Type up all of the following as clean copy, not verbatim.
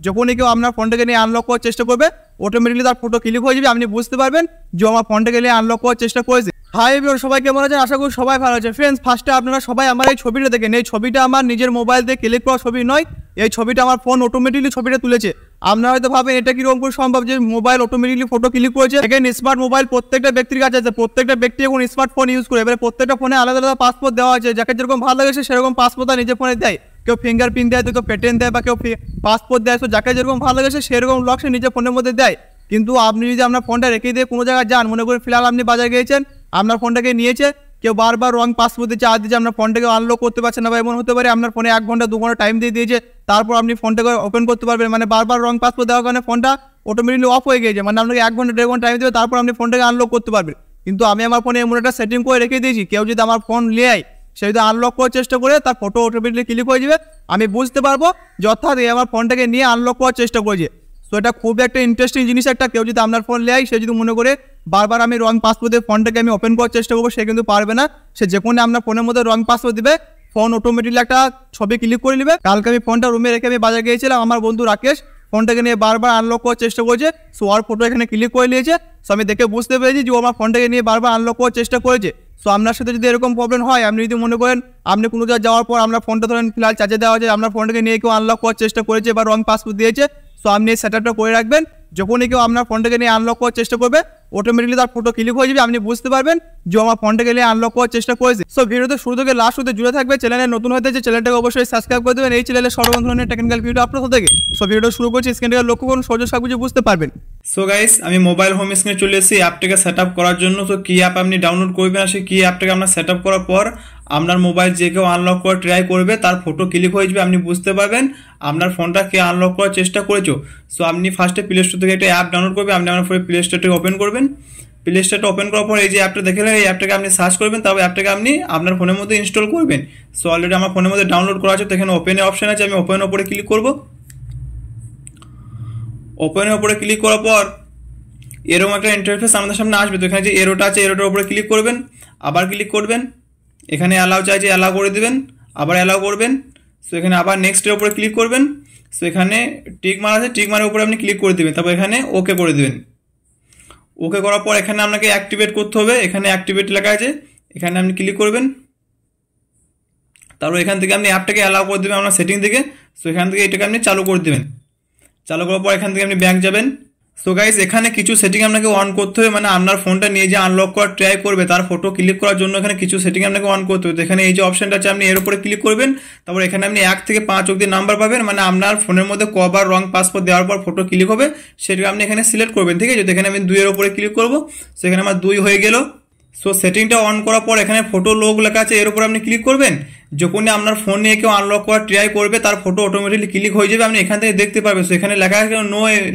যখনই কেউ আপনার ফোনটাকে নিয়ে আনলক করার চেষ্টা করবে অটোমেটিকলি তার ফটো ক্লিক হয়ে যাবে, আপনি বুঝতে পারবেন যে আমার ফোনটাকে নিয়ে আনলক করার চেষ্টা করেছে। হাই এভরিওয়ান, সবাই কেমন আছেন? আশা করি সবাই ভালো আছে। ফ্রেন্ডস, ফার্স্টে আপনারা সবাই আমার এই ছবিটা দেখেন। এই ছবিটা আমার নিজের মোবাইল দিয়ে ক্লিক করা ছবি নয়, এই ছবিটা আমার ফোন অটোমেটিকলি ছবিটা তুলেছে। আপনারা হয়তো ভাবেন এটা কিরকম করে সম্ভব যে মোবাইল অটোমেটিকলি ফটো ক্লিক করেছে। দেখেন, স্মার্ট মোবাইল প্রত্যেকটা ব্যক্তির কাছে আছে, প্রত্যেকটা ব্যক্তি এখন স্মার্টফোন ইউজ করে। এবারে প্রত্যেকটা ফোনে আলাদা আলাদা পাসপোর্ট দেওয়া আছে, যাকে যেরকম ভালো লাগে সেরকম পাসপোর্ট তার নিজের ফোনে দেয়। কেউ ফিঙ্গারপ্রিন্ট দেয়, তো কেউ প্যাটার্ন দেয়, বা কেউ পাসপোর্ট দেয়। তো যাকে যেরকম ভালো লাগে সেরকম লক সে নিজের ফোনের মধ্যে দেয়। কিন্তু আপনি যদি আপনার ফোনটা রেখে দিয়ে কোনো জায়গায় যান, মনে করেন ফিলহাল আপনি বাজারে গিয়েছেন, আপনার ফোনটাকে নিয়েছে কেউ, বারবার রং পাসপোর্ট দিচ্ছে আর দিচ্ছে, আপনার ফোনটাকে আনলক করতে পারছেন না। বা এমন হতে পারে আপনার ফোনে 1 ঘন্টা 2 ঘন্টা টাইম দিয়ে দিয়েছে, তারপর আপনি ফোনটাকে ওপেন করতে পারবেন। মানে বারবার রং পাসপোর্ট দেওয়ার কারণে ফোনটা অটোমেটিকলি অফ হয়ে গিয়েছে, মানে আপনাকে 1 ঘন্টা 1.5 ঘন্টা টাইম দেবে, তারপর আপনি ফোনটাকে আনলক করতে পারবেন। কিন্তু আমি আমার ফোনে এমন একটা সেটিং করে রেখে দিয়েছি, কেউ যদি আমার ফোন নিয়ে আয়, সে যদি আনলক করার চেষ্টা করে তার ফটো অটোমেটিকলি ক্লিক হয়ে যাবে, আমি বুঝতে পারবো যে অর্থাৎ আমার ফোনটাকে নিয়ে আনলক করার চেষ্টা করেছে। তো এটা খুব একটা ইন্টারেস্টিং জিনিস একটা। কেউ যদি আপনার ফোন নেয়, সে যদি মনে করে বারবার আমি রং পাসপোর্ট দিয়ে ফোনটাকে আমি ওপেন করার চেষ্টা করবো, সে কিন্তু পারবে না। সে যে কোনো আপনার ফোনের মধ্যে রং পাসপোর্ট দিবে, ফোন অটোমেটিকলি একটা ছবি ক্লিক করে নেবে। কালকে আমি ফোনটা রুমে রেখে আমি বাজারে গিয়েছিলাম, আমার বন্ধু রাকেশ ফোনটাকে নিয়ে বারবার আনলক করার চেষ্টা করেছে। সো ওর ফটো এখানে ক্লিক করে নিয়েছে। সো আমি দেখে বুঝতে পেরেছি যে ও আমার ফোনটাকে নিয়ে বারবার আনলক করার চেষ্টা করেছে। সো আপনার সাথে যদি এরকম প্রবলেম হয়, আপনি যদি মনে করেন আপনি কোনো জায়গায় যাওয়ার পর আপনার ফোনটা ধরেন ফিলহাল চার্জে দেওয়া আছে, আপনার ফোনটাকে নিয়ে কেউ আনলক করার চেষ্টা করেছে বা রং পাসপোর্ট দিয়েছে, সো আপনি এই সেটআপটা করে রাখবেন। যখনই কেউ আপনার ফোনটাকে নিয়ে আনলক করার চেষ্টা করবে অটোমেটিকলি তার ফটো ক্লিক হয়ে যাবে, আপনি বুঝতে পারবেন যে আমার ফোনটাকে নিয়ে আনলক করার চেষ্টা করেছে। সো ভিডিওতে শুরু থেকে লাস্ট হতে জুড়ে থাকবে। চ্যানেলে নতুন হতে যে চ্যানেলটাকে অবশ্যই সাবস্ক্রাইব করে দেবেন। এই চ্যানেলে সর্ব ধরনের টেকনিক্যাল ভিডিও আপলোড হতে থাকে। সো ভিডিওটা শুরু করছি, স্ক্রিনটাকে লক্ষ্য করুন, সহজে সবকিছু বুঝতে পারবেন। সো গাইস, আমি মোবাইল হোম স্ক্রিনে চলে এসেছি অ্যাপটাকে সেট আপ করার জন্য। তো কি অ্যাপ আপনি ডাউনলোড করবেন, আর সেই কি অ্যাপটাকে আপনার সেট আপ করার পর আপনার মোবাইল যে কেউ আনলক করার ট্রাই করবে তার ফটো ক্লিক হয়ে যাবে, আপনি বুঝতে পারবেন আপনার ফোনটা কে আনলক করার চেষ্টা করেছো। সো আপনি ফার্স্টে প্লে স্টোর থেকে একটা অ্যাপ ডাউনলোড করবেন। আপনি আপনার ফোনে প্লে স্টোরটাকে ওপেন করবেন। প্লে স্টোরটা ওপেন করার পর এই যে অ্যাপটা দেখলেন, এই অ্যাপটাকে আপনি সার্চ করবেন, তারপর অ্যাপটাকে আপনি আপনার ফোনের মধ্যে ইনস্টল করবেন। সো অলরেডি আমার ফোনের মধ্যে ডাউনলোড করা আছে, তো এখানে ওপেনের অপশন আছে, আমি ওপেনের উপরে ক্লিক করব। ওপেনের উপরে ক্লিক করার পর এরকম একটা ইন্টারফেস আমাদের সামনে আসবে। তো এখানে যে এরোটা আছে, এরোটার উপরে ক্লিক করবেন, আবার ক্লিক করবেন, এখানে অ্যালাউ চাইছে অ্যালাউ করে দিবেন, আবার অ্যালাউ করবেন। সো এখানে আবার নেক্সটের উপরে ক্লিক করবেন। সো এখানে টিক মার আছে, টিক মারের উপরে আপনি ক্লিক করে দিবেন, তারপর এখানে ওকে করে দিবেন। ওকে করার পর এখানে আপনাকে অ্যাক্টিভেট করতে হবে, এখানে অ্যাক্টিভেট লেখা আছে, এখানে আপনি ক্লিক করবেন। তারপর এখান থেকে আপনি অ্যাপটাকে অ্যালাউ করে দেবেন আপনার সেটিং থেকে। সো এখান থেকে এটাকে আপনি চালু করে দেবেন। চালু করার পর এখান থেকে আপনি ব্যাক যাবেন। সো গাইস, এখানে কিছু সেটিং আপনাকে অন করতে হবে, মানে আপনার ফোনটা নিয়ে যে আনলক করার ট্রাই করবে তার ফটো ক্লিক করার জন্য এখানে কিছু সেটিং আপনাকে অন করতে হবে। তো এখানে এই যে অপশনটা আছে, আপনি এর উপরে ক্লিক করবেন। তারপর এখানে আপনি 1 থেকে 5 অবধি নাম্বার পাবেন, মানে আপনার ফোনের মধ্যে কবার রং পাসপোর্ট দেওয়ার পর ফটো ক্লিক হবে সেটা আপনি এখানে সিলেক্ট করবেন, ঠিক আছে। তো এখানে আমি 2 এর উপরে ক্লিক করব। সো এখানে আমার 2 হয়ে গেল। সো সেটিংটা অন করার পর এখানে ফটো লোগ লেখা আছে, এর উপর আপনি ক্লিক করবেন। যখনই আপনার ফোন নিয়ে কেউ আনলক করার ট্রাই করবে তার ফটো অটোমেটিকলি ক্লিক হয়ে যাবে, আপনি এখান থেকে দেখতে পারবেন। সো এখানে লেখা আছে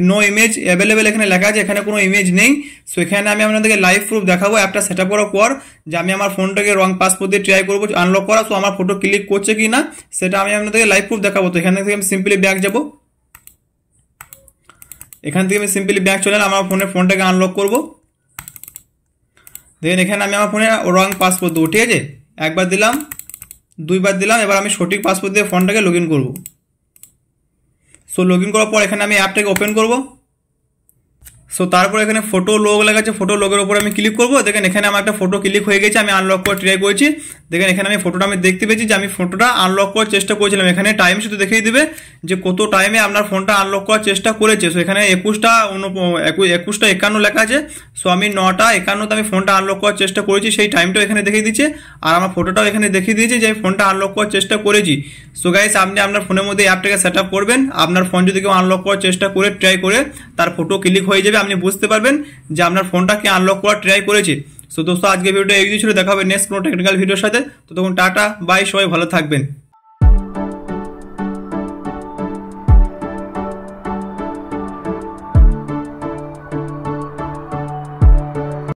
নো ইমেজ অ্যাভেলেবেল, এখানে লেখা আছে এখানে কোনো ইমেজ নেই। সো এখানে আমি আপনাদেরকে লাইভ প্রুফ দেখাবো অ্যাপটা সেট আপ করার পর, যে আমি আমার ফোনটাকে রং পাসপোর্ট দিয়ে ট্রাই করবো আনলক করা, সো আমার ফটো ক্লিক করছে কি না সেটা আমি আপনাদেরকে লাইভ প্রুফ দেখাবো। তো এখান থেকে আমি সিম্পলি ব্যাক যাব। এখান থেকে আমি সিম্পলি ব্যাক চলে এলাম, আমার ফোনটাকে আনলক করবো। দেখেন এখানে আমি আমার ফোনে রং পাসপোর্ট দেবো, ঠিক আছে। একবার দিলাম, 2 বার দিলাম, এবার আমি সঠিক পাসপোর্ট দিয়ে ফোনটাকে লগ ইন করবো। সো লগ ইন করার পর এখানে আমি অ্যাপটাকে ওপেন করবো। সো তারপর এখানে ফটো লোগ লেখা আছে, ফটো লোগের উপর আমি ক্লিক করবো। দেখেন এখানে আমার একটা ফটো ক্লিক হয়ে গেছে, আমি আনলক করার ট্রাই করেছি। দেখেন এখানে আমি ফটোটা আমি দেখতে পেয়েছি যে আমি ফটোটা আনলক করার চেষ্টা করেছিলাম। এখানে টাইম শুধু দেখিয়ে দিবে যে কত টাইমে আপনার ফোনটা আনলক করার চেষ্টা করেছে। সো এখানে 21:51 লেখা আছে। সো আমি 9:51 আমি ফোনটা আনলক করার চেষ্টা করেছি, সেই টাইমটাও এখানে দেখিয়ে দিচ্ছে, আর আমার ফটোটাও এখানে দেখিয়ে দিয়েছে যে আমি ফোনটা আনলক করার চেষ্টা করেছি। সো গাইস, আপনি আপনার ফোনের মধ্যে অ্যাপটাকে সেট আপ করবেন। আপনার ফোন যদি কেউ আনলক করার চেষ্টা করে ট্রাই করে তার ফটো ক্লিক হয়ে যাবে, আপনি বুঝতে পারবেন যে আপনার ফোনটাকে আনলক করার ট্রাই করেছে। সো দোস্ত, আজকে ভিডিওটা এই ছিল, দেখা হবে নেক্সট কোনো টেকনিক্যাল ভিডিওর সাথে। তো তখন টাটা বাই, সবাই ভালো থাকবেন।